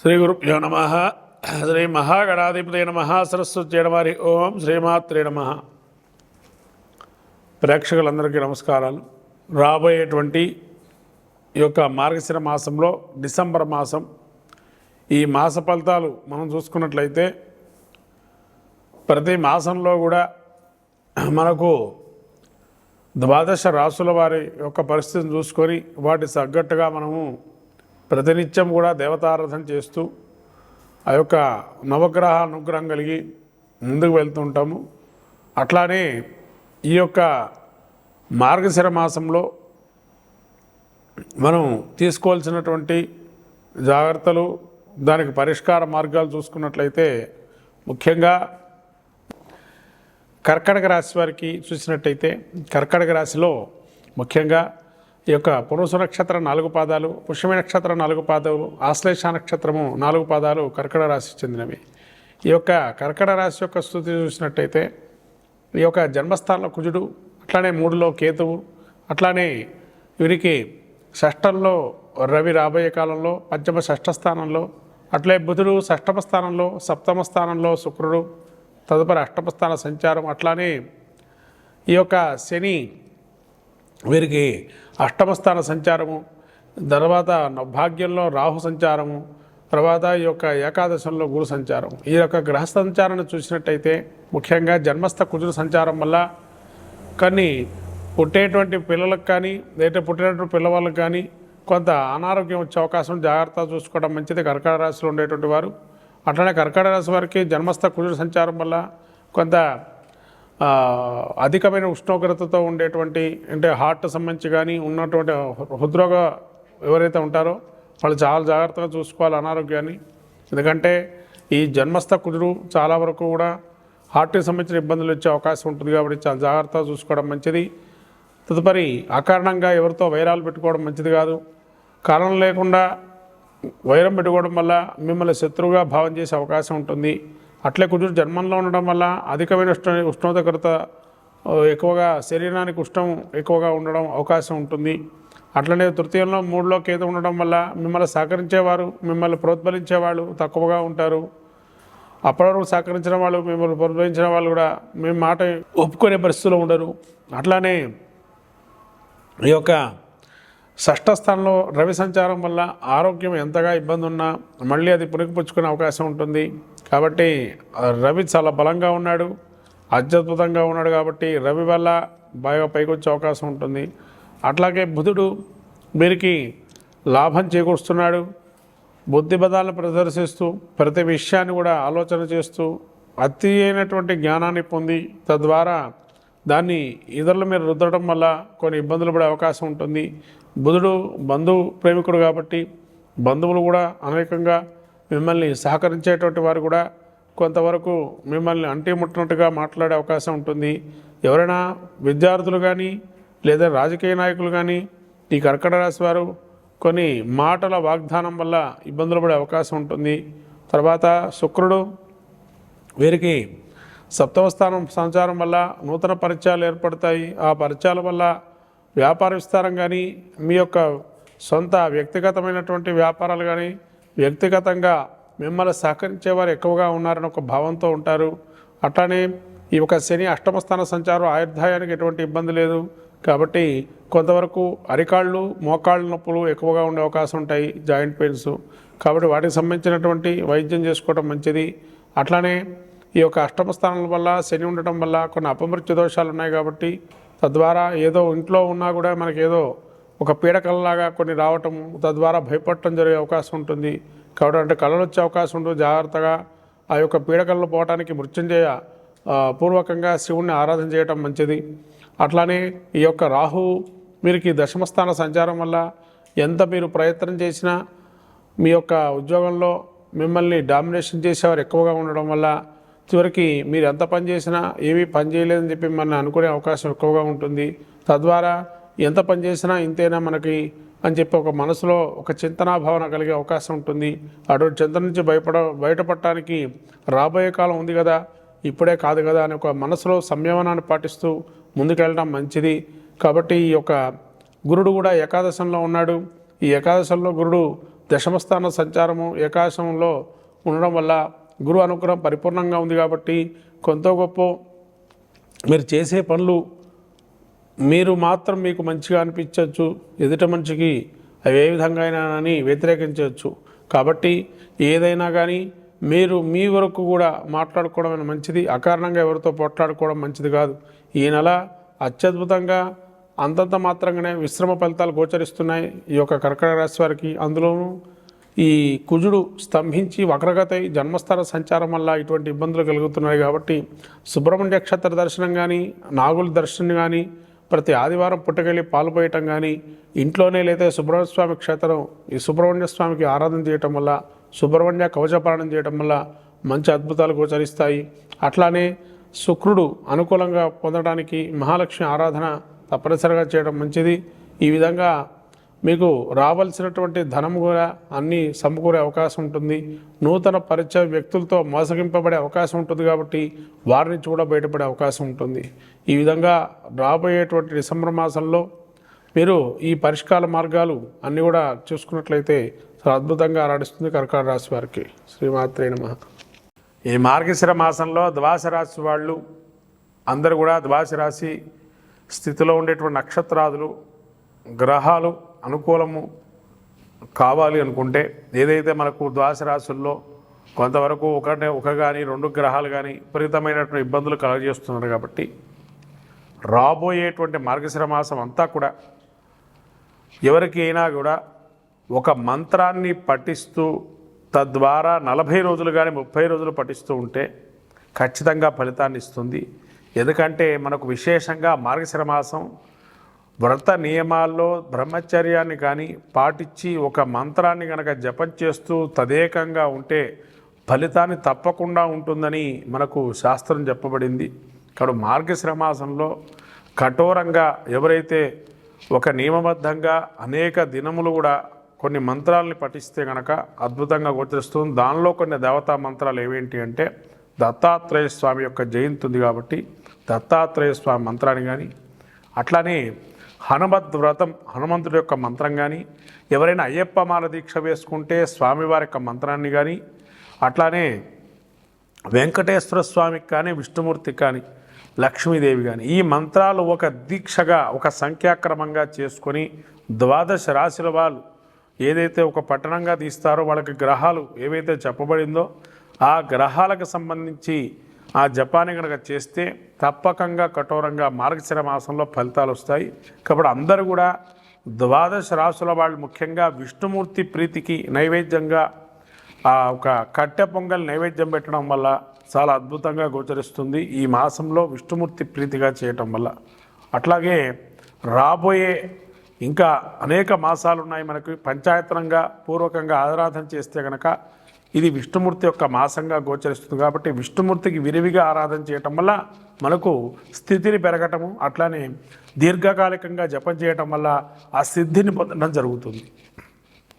శ్రీ గురుభ్యో నమ. శ్రీ మహాగణాధిపతి నమ. సరస్వతి వారి ఓం శ్రీమాత్రే నమ. ప్రేక్షకులందరికీ నమస్కారాలు. రాబోయేటువంటి ఈ యొక్క మార్గశిర మాసంలో డిసెంబర్ మాసం, ఈ మాస ఫలితాలు మనం చూసుకున్నట్లయితే ప్రతి మాసంలో కూడా మనకు ద్వాదశ రాసుల వారి యొక్క పరిస్థితిని చూసుకొని వాటి తగ్గట్టుగా మనము ప్రతినిత్యం కూడా దేవతారాధన చేస్తూ ఆ యొక్క నవగ్రహ అనుగ్రహం కలిగి ముందుకు వెళ్తుంటాము. అట్లానే ఈ యొక్క మార్గశిర మాసంలో మనం తీసుకోవాల్సినటువంటి జాగ్రత్తలు, దానికి పరిష్కార మార్గాలు చూసుకున్నట్లయితే ముఖ్యంగా కర్కాటక రాశి వారికి చూసినట్టయితే కర్కాటక రాశిలో ముఖ్యంగా ఈ యొక్క పురుష నక్షత్రం 4 పాదాలు, పుష్యమి నక్షత్రం 4 పాదాలు, ఆశ్లేష నక్షత్రము 4 పాదాలు కర్కాటక రాశికి చెందినవి. ఈ యొక్క కర్కాటక రాశి యొక్క స్థితి చూసినట్టయితే ఈ యొక్క జన్మస్థానంలో కుజుడు, అట్లానే 3లో కేతువు, అట్లానే వీరికి షష్టంలో రవి రాబోయే కాలంలో పంచమ షష్ఠ స్థానంలో, అట్లే బుధుడు షష్టమ స్థానంలో, సప్తమ స్థానంలో శుక్రుడు, తదుపరి అష్టమ స్థాన సంచారం, అట్లానే ఈ యొక్క శని వీరికి అష్టమ స్థాన సంచారము, తర్వాత భాగ్యంలో రాహు సంచారము, తర్వాత ఈ యొక్క ఏకాదశంలో గురు సంచారం. ఈ యొక్క గ్రహ సంచారాన్ని చూసినట్టయితే ముఖ్యంగా జన్మస్థ కుజుడు సంచారం వల్ల కొన్ని పుట్టేటువంటి పిల్లలకు కానీ లేదా పుట్టినటువంటి పిల్లవాళ్ళకి కానీ కొంత అనారోగ్యం వచ్చే అవకాశం, జాగ్రత్త చూసుకోవడం మంచిది కర్కాటక రాశిలో ఉండేటువంటి వారు. అట్లనే కర్కాటక రాశి వారికి జన్మస్థ కుజుడు సంచారం వల్ల కొంత అధికమైన ఉష్ణోగ్రతతో ఉండేటువంటి, అంటే హార్ట్ సంబంధించి కానీ ఉన్నటువంటి హృద్రోగ ఎవరైతే ఉంటారో వాళ్ళు చాలా జాగ్రత్తగా చూసుకోవాలి అనారోగ్యాన్ని. ఎందుకంటే ఈ జన్మస్థ కుజుడు చాలా వరకు కూడా హార్ట్కి సంబంధించిన ఇబ్బందులు వచ్చే అవకాశం ఉంటుంది. కాబట్టి చాలా జాగ్రత్తగా చూసుకోవడం మంచిది. తదుపరి అకారణంగా ఎవరితో వైరాలు పెట్టుకోవడం మంచిది కాదు. కారణం లేకుండా వైరం పెట్టుకోవడం వల్ల మిమ్మల్ని శత్రువుగా భావం చేసే అవకాశం ఉంటుంది. అట్లే కుజుడు జన్మంలో ఉండడం వల్ల అధికమైన ఉష్ణోగ్రత ఎక్కువగా, శరీరానికి ఉష్ణం ఎక్కువగా ఉండడం అవకాశం ఉంటుంది. అట్లనే తృతీయంలో 3లో కేతు ఉండడం వల్ల మిమ్మల్ని సహకరించేవారు, మిమ్మల్ని ప్రోత్బలించేవాళ్ళు తక్కువగా ఉంటారు. అప్పటివరకు సహకరించిన వాళ్ళు, మిమ్మల్ని ప్రోత్బలించిన వాళ్ళు కూడా మీ మాట ఒప్పుకునే పరిస్థితుల్లో ఉండరు. అట్లానే ఈ యొక్క షష్ఠ స్థానంలో రవి సంచారం వల్ల ఆరోగ్యం ఎంతగా ఇబ్బంది ఉన్నా మళ్ళీ అది పుణికిపుచ్చుకునే అవకాశం ఉంటుంది. కాబట్టి రవి చాలా బలంగా ఉన్నాడు, అత్యద్భుతంగా ఉన్నాడు. కాబట్టి రవి వల్ల బాగా పైకి వచ్చే అవకాశం ఉంటుంది. అట్లాగే బుధుడు వీరికి లాభం చేకూరుస్తున్నాడు. బుద్ధిబలాలను ప్రదర్శిస్తూ ప్రతి విషయాన్ని కూడా ఆలోచన చేస్తూ అతి అయినటువంటి జ్ఞానాన్ని పొంది తద్వారా దాన్ని ఇతరుల మీద రుద్దడం వల్ల కొన్ని ఇబ్బందులు పడే అవకాశం ఉంటుంది. బుధుడు బంధు ప్రేమికుడు కాబట్టి బంధువులు కూడా అనేకంగా మిమ్మల్ని సహకరించేటువంటి వారు కూడా కొంతవరకు మిమ్మల్ని అంటి ముట్టినట్టుగా మాట్లాడే అవకాశం ఉంటుంది. ఎవరైనా విద్యార్థులు కానీ లేదా రాజకీయ నాయకులు కానీ ఈ కర్కాటక రాశి వారు కొన్ని మాటల వాగ్దానం వల్ల ఇబ్బందులు పడే అవకాశం ఉంటుంది. తర్వాత శుక్రుడు వీరికి సప్తమ స్థానం సంచారం వల్ల నూతన పరిచయాలు ఏర్పడతాయి. ఆ పరిచయాల వల్ల వ్యాపార విస్తారం కానీ, మీ యొక్క సొంత వ్యక్తిగతమైనటువంటి వ్యాపారాలు కానీ, వ్యక్తిగతంగా మిమ్మల్ని సహకరించేవారు ఎక్కువగా ఉన్నారని ఒక భావంతో ఉంటారు. అట్లానే ఈ యొక్క శని అష్టమ స్థాన సంచారం ఆయుర్దాయానికి ఎటువంటి ఇబ్బంది లేదు. కాబట్టి కొంతవరకు అరికాళ్ళు, మోకాళ్ళ నొప్పులు ఎక్కువగా ఉండే అవకాశం ఉంటాయి, జాయింట్ పెయిన్స్. కాబట్టి వాటికి సంబంధించినటువంటి వైద్యం చేసుకోవడం మంచిది. అట్లానే ఈ యొక్క అష్టమ స్థానం వల్ల శని ఉండటం వల్ల కొన్ని అపమృత్యు దోషాలు ఉన్నాయి. కాబట్టి తద్వారా ఏదో ఇంట్లో ఉన్నా కూడా మనకి ఏదో ఒక పీడకలలాగా కొన్ని రావటం, తద్వారా భయపడటం జరిగే అవకాశం ఉంటుంది. కాబట్టి అంటే కళలు వచ్చే అవకాశం ఉంటుంది. జాగ్రత్తగా ఆ యొక్క పీడకలను పోవటానికి మృత్యుంజయ పూర్వకంగా శివుణ్ణి ఆరాధన చేయటం మంచిది. అట్లానే ఈ యొక్క రాహు వీరికి దశమస్థాన సంచారం వల్ల ఎంత మీరు ప్రయత్నం చేసినా మీ యొక్క ఉద్యోగంలో మిమ్మల్ని డామినేషన్ చేసేవారు ఎక్కువగా ఉండడం వల్ల చివరికి మీరు ఎంత పని చేసినా ఏమీ పని చేయలేదని చెప్పి మన అనుకునే అవకాశం ఎక్కువగా ఉంటుంది. తద్వారా ఎంత పని చేసినా ఇంతేనా మనకి అని చెప్పి ఒక మనసులో ఒక చింతనా భావన కలిగే అవకాశం ఉంటుంది. అటువంటి చింతన నుంచి బయటపడటానికి రాబోయే కాలం ఉంది కదా, ఇప్పుడే కాదు కదా అని ఒక మనసులో సంయమనాన్ని పాటిస్తూ ముందుకెళ్ళడం మంచిది. కాబట్టి ఈ యొక్క గురుడు కూడా ఏకాదశంలో ఉన్నాడు. ఈ ఏకాదశంలో గురుడు దశమస్థాన సంచారము ఏకాశంలో ఉండడం వల్ల గురు అనుగ్రహం పరిపూర్ణంగా ఉంది కాబట్టి కొంత గొప్ప మీరు చేసే పనులు మీరు మాత్రం మీకు మంచిగా అనిపించవచ్చు, ఎదుట మనిషికి అవి ఏ విధంగా అయినా అని వ్యతిరేకించవచ్చు. కాబట్టి ఏదైనా కానీ మీరు మీ వరకు కూడా మాట్లాడుకోవడం మంచిది, అకారణంగా ఎవరితో పోట్లాడుకోవడం మంచిది కాదు. ఈ నెల అత్యద్భుతంగా అంతంత మాత్రంగానే విశ్రమ ఫలితాలు గోచరిస్తున్నాయి ఈ యొక్క కర్కాటక రాశి వారికి. అందులోనూ ఈ కుజుడు స్తంభించి వక్రగతై జన్మస్థాన సంచారం వల్ల ఇటువంటి ఇబ్బందులు కలుగుతున్నాయి. కాబట్టి సుబ్రహ్మణ్య నక్షత్ర దర్శనం కానీ, నాగుల దర్శనం కానీ, ప్రతి ఆదివారం పుట్టకెళ్ళి పాల్పోయటం కానీ, ఇంట్లోనే లేదా సుబ్రహ్మణ్య స్వామి క్షేత్రం ఈ సుబ్రహ్మణ్య స్వామికి ఆరాధన చేయటం వల్ల, సుబ్రహ్మణ్య కవచపాలనం చేయటం వల్ల మంచి అద్భుతాలు గోచరిస్తాయి. అట్లానే శుక్రుడు అనుకూలంగా పొందడానికి మహాలక్ష్మి ఆరాధన తప్పనిసరిగా చేయడం మంచిది. ఈ విధంగా మీకు రావాల్సినటువంటి ధనం కూడా అన్నీ సమకూరే అవకాశం ఉంటుంది. నూతన పరిచయ వ్యక్తులతో మోసగింపబడే అవకాశం ఉంటుంది కాబట్టి వారి నుంచి కూడా బయటపడే అవకాశం ఉంటుంది. ఈ విధంగా రాబోయేటువంటి డిసెంబర్ మాసంలో మీరు ఈ పరిష్కార మార్గాలు అన్నీ కూడా చూసుకున్నట్లయితే చాలా అద్భుతంగా ఆరాడిస్తుంది కర్కాటక రాశి వారికి. శ్రీమాత్రే నమః. ఈ మార్గశిర మాసంలో ద్వాదశ రాశి వాళ్ళు అందరూ కూడా ద్వాదశ రాశి స్థితిలో ఉండేటువంటి నక్షత్రాదులు గ్రహాలు అనుకూలము కావాలి అనుకుంటే ఏదైతే మనకు ద్వాదశ రాశుల్లో కొంతవరకు ఒక కానీ 2 గ్రహాలు కానీ విపరీతమైనటువంటి ఇబ్బందులు కలుగజేస్తున్నారు. కాబట్టి రాబోయేటువంటి మార్గశిర మాసం అంతా కూడా ఎవరికి అయినా కూడా ఒక మంత్రాన్ని పఠిస్తూ తద్వారా 40 రోజులు కానీ 30 రోజులు పఠిస్తూ ఉంటే ఖచ్చితంగా ఫలితాన్ని ఇస్తుంది. ఎందుకంటే మనకు విశేషంగా మార్గశిర మాసం వ్రత నియమాల్లో బ్రహ్మచర్యాన్ని కానీ పాటించి ఒక మంత్రాన్ని కనుక జపం చేస్తూ తదేకంగా ఉంటే ఫలితాన్ని తప్పకుండా ఉంటుందని మనకు శాస్త్రం చెప్పబడింది. ఇక్కడ మార్గశిర మాసంలో కఠోరంగా ఎవరైతే ఒక నియమబద్ధంగా అనేక దినములు కూడా కొన్ని మంత్రాలని పఠిస్తే కనుక అద్భుతంగా గోచరిస్తుంది. దానిలో కొన్ని దేవతా మంత్రాలు ఏవేంటి అంటే దత్తాత్రేయ స్వామి యొక్క జయంతి ఉంది కాబట్టి దత్తాత్రేయ స్వామి మంత్రాన్ని కానీ, అట్లానే హనుమద్ వ్రతం హనుమంతుడి యొక్క మంత్రం కానీ, ఎవరైనా అయ్యప్ప మాల దీక్ష వేసుకుంటే స్వామివారి యొక్క మంత్రాన్ని కానీ, అట్లానే వెంకటేశ్వర స్వామికి కానీ, విష్ణుమూర్తికి కానీ, లక్ష్మీదేవి కానీ ఈ మంత్రాలు ఒక దీక్షగా ఒక సంఖ్యాక్రమంగా చేసుకొని 12 రాశుల వాళ్ళు ఏదైతే ఒక పట్టణంగా తీస్తారో వాళ్ళకి గ్రహాలు ఏవైతే చెప్పబడిందో ఆ గ్రహాలకు సంబంధించి ఆ జపాన్ని కనుక చేస్తే తప్పకంగా కఠోరంగా మార్గశిర మాసంలో ఫలితాలు వస్తాయి. కాబట్టి అందరూ కూడా 12 రాశుల వాళ్ళు ముఖ్యంగా విష్ణుమూర్తి ప్రీతికి నైవేద్యంగా ఒక కట్టె పొంగల్ నైవేద్యం పెట్టడం వల్ల చాలా అద్భుతంగా గోచరిస్తుంది ఈ మాసంలో విష్ణుమూర్తి ప్రీతిగా చేయటం వల్ల. అట్లాగే రాబోయే ఇంకా అనేక మాసాలు ఉన్నాయి మనకు. పంచాయతనంగా పూర్వకంగా ఆరాధన చేస్తే కనుక ఇది విష్ణుమూర్తి యొక్క మాసంగా గోచరిస్తుంది. కాబట్టి విష్ణుమూర్తికి విరివిగా ఆరాధన చేయటం వల్ల మనకు స్థితిని పెరగటము, అట్లానే దీర్ఘకాలికంగా జపం చేయటం వల్ల ఆ సిద్ధిని పొందడం జరుగుతుంది.